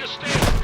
just stand.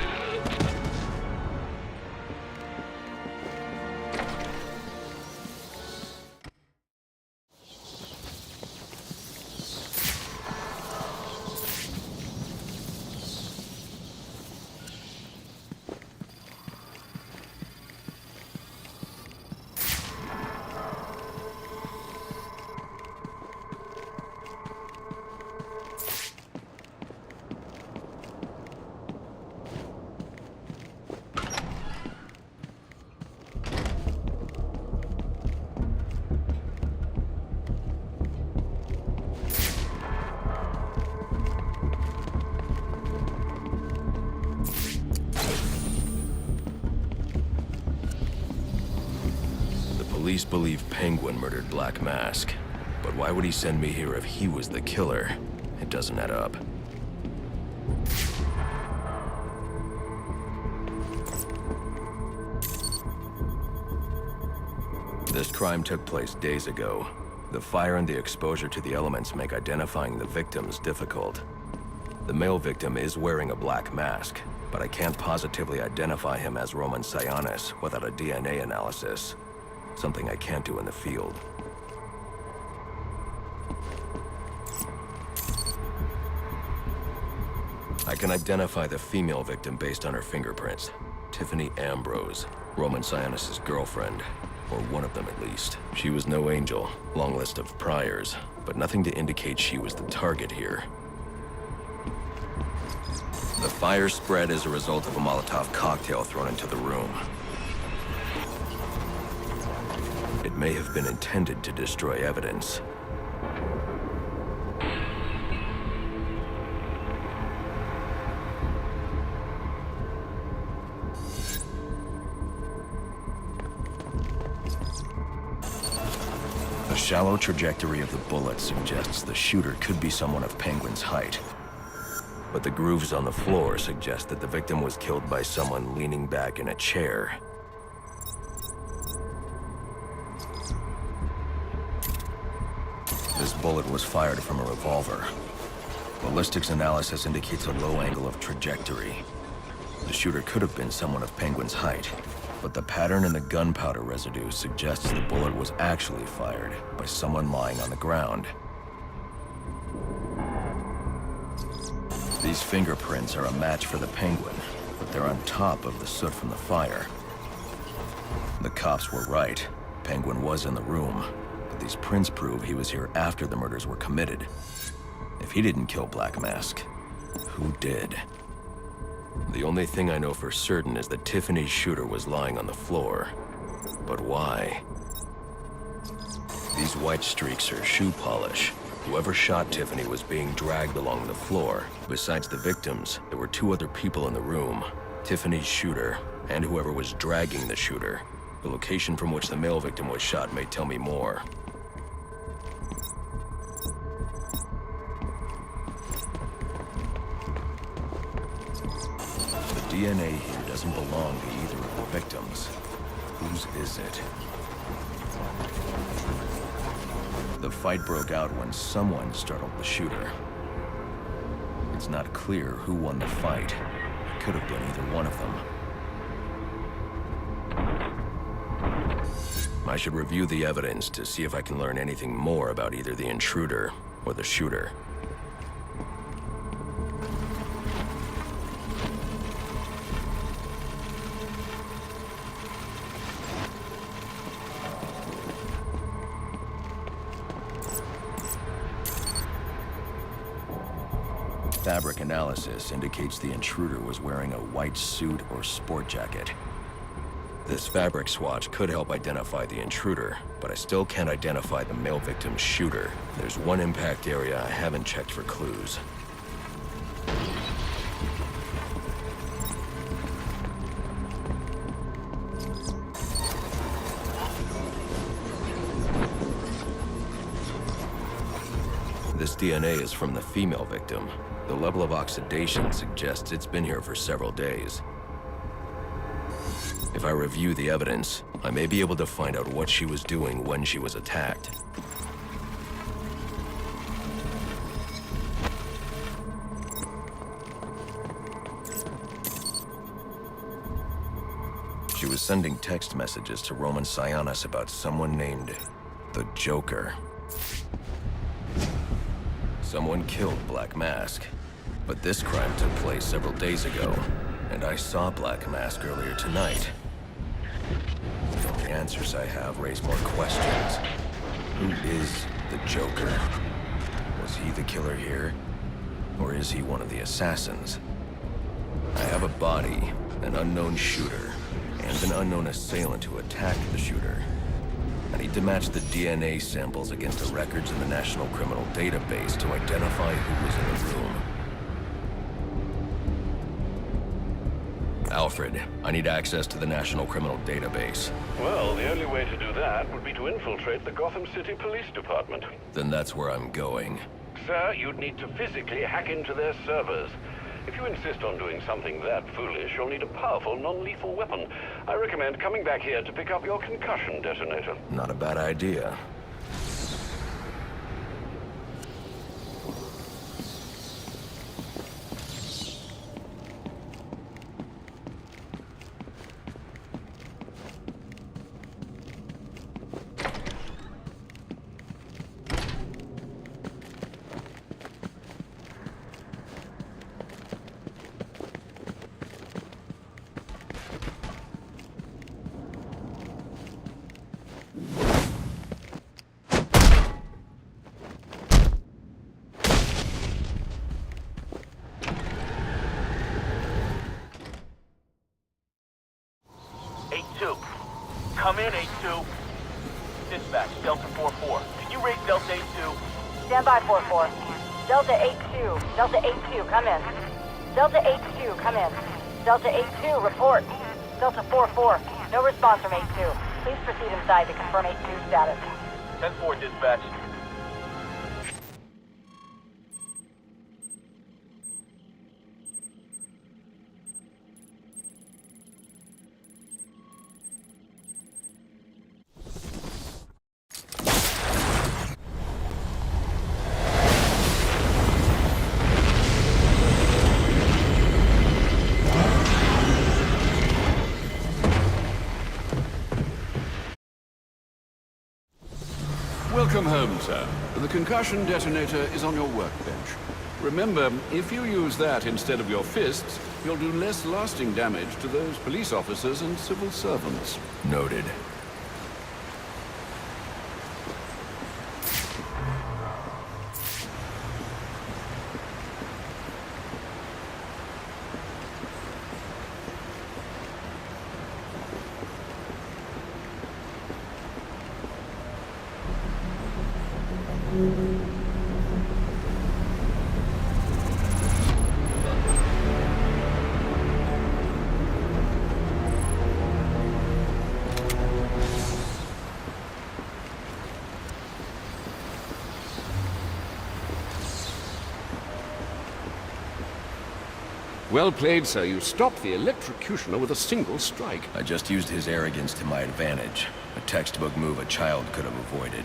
Police believe Penguin murdered Black Mask, but why would he send me here if he was the killer? It doesn't add up. This crime took place days ago. The fire and the exposure to the elements make identifying the victims difficult. The male victim is wearing a black mask, but I can't positively identify him as Roman Sionis without a DNA analysis. Something I can't do in the field. I can identify the female victim based on her fingerprints. Tiffany Ambrose, Roman Sionis' girlfriend, or one of them at least. She was no angel, long list of priors, but nothing to indicate she was the target here. The fire spread as a result of a Molotov cocktail thrown into the room. It may have been intended to destroy evidence. The shallow trajectory of the bullet suggests the shooter could be someone of Penguin's height. But the grooves on the floor suggest that the victim was killed by someone leaning back in a chair. This bullet was fired from a revolver. Ballistics analysis indicates a low angle of trajectory. The shooter could have been someone of Penguin's height, but the pattern in the gunpowder residue suggests the bullet was actually fired by someone lying on the ground. These fingerprints are a match for the Penguin, but they're on top of the soot from the fire. The cops were right. Penguin was in the room. These prints prove he was here after the murders were committed. If he didn't kill Black Mask, who did? The only thing I know for certain is that Tiffany's shooter was lying on the floor. But why? These white streaks are shoe polish. Whoever shot Tiffany was being dragged along the floor. Besides the victims, there were two other people in the room. Tiffany's shooter, and whoever was dragging the shooter. The location from which the male victim was shot may tell me more. The DNA here doesn't belong to either of the victims. Whose is it? The fight broke out when someone startled the shooter. It's not clear who won the fight. It could have been either one of them. I should review the evidence to see if I can learn anything more about either the intruder or the shooter. Fabric analysis indicates the intruder was wearing a white suit or sport jacket. This fabric swatch could help identify the intruder, but I still can't identify the male victim's shooter. There's one impact area I haven't checked for clues. This DNA is from the female victim. The level of oxidation suggests it's been here for several days. If I review the evidence, I may be able to find out what she was doing when she was attacked. She was sending text messages to Roman Sionis about someone named the Joker. Someone killed Black Mask, but this crime took place several days ago, and I saw Black Mask earlier tonight. The only answers I have raise more questions. Who is the Joker? Was he the killer here? Or is he one of the assassins? I have a body, an unknown shooter, and an unknown assailant who attacked the shooter. I need to match the DNA samples against the records in the National Criminal Database to identify who was in the room. Alfred, I need access to the National Criminal Database. Well, the only way to do that would be to infiltrate the Gotham City Police Department. Then that's where I'm going. Sir, you'd need to physically hack into their servers. If you insist on doing something that foolish, you'll need a powerful, non-lethal weapon. I recommend coming back here to pick up your concussion detonator. Not a bad idea. Come in, 8-2. Dispatch, Delta 4-4. Can you raise Delta 8-2? Stand by, 4-4. Delta 8-2. Delta 8-2, come in. Delta 8-2, come in. Delta 8-2, report. Delta 4-4. No response from 8-2. Please proceed inside to confirm 8-2 status. 10-4, dispatch. Welcome home, sir. The concussion detonator is on your workbench. Remember, if you use that instead of your fists, you'll do less lasting damage to those police officers and civil servants. Noted. Well played, sir. You stopped the electrocutioner with a single strike. I just used his arrogance to my advantage. A textbook move a child could have avoided.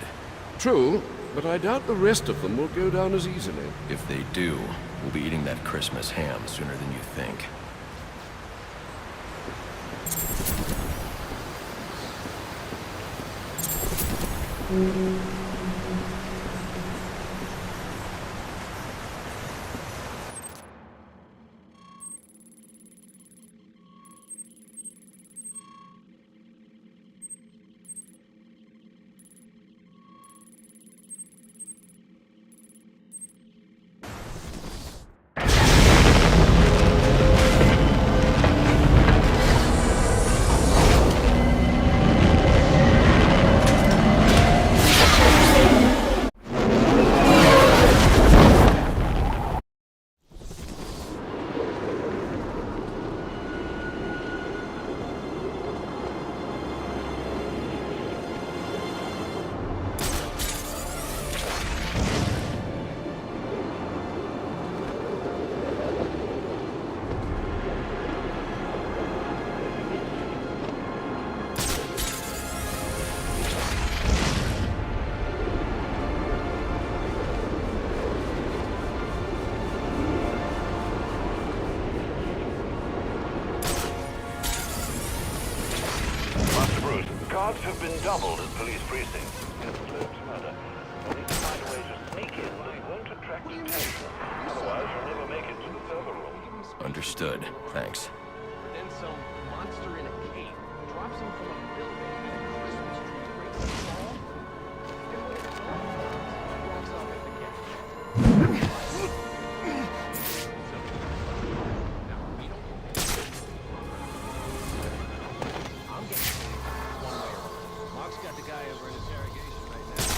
True, but I doubt the rest of them will go down as easily. If they do, we'll be eating that Christmas ham sooner than you think. Guards have been doubled at police precincts. It's Clerk's murder. We'll need to find a way to sneak in that won't attract attention. Otherwise, you'll never make it to the server room. Understood. Thanks. Then some monster in a cape drops him from a building and a Christmas tree breaks his fall. And when it's done, he walks off at the gate. Now, we don't I'm getting paid one way or another. Mark's got the guy over in interrogation right now.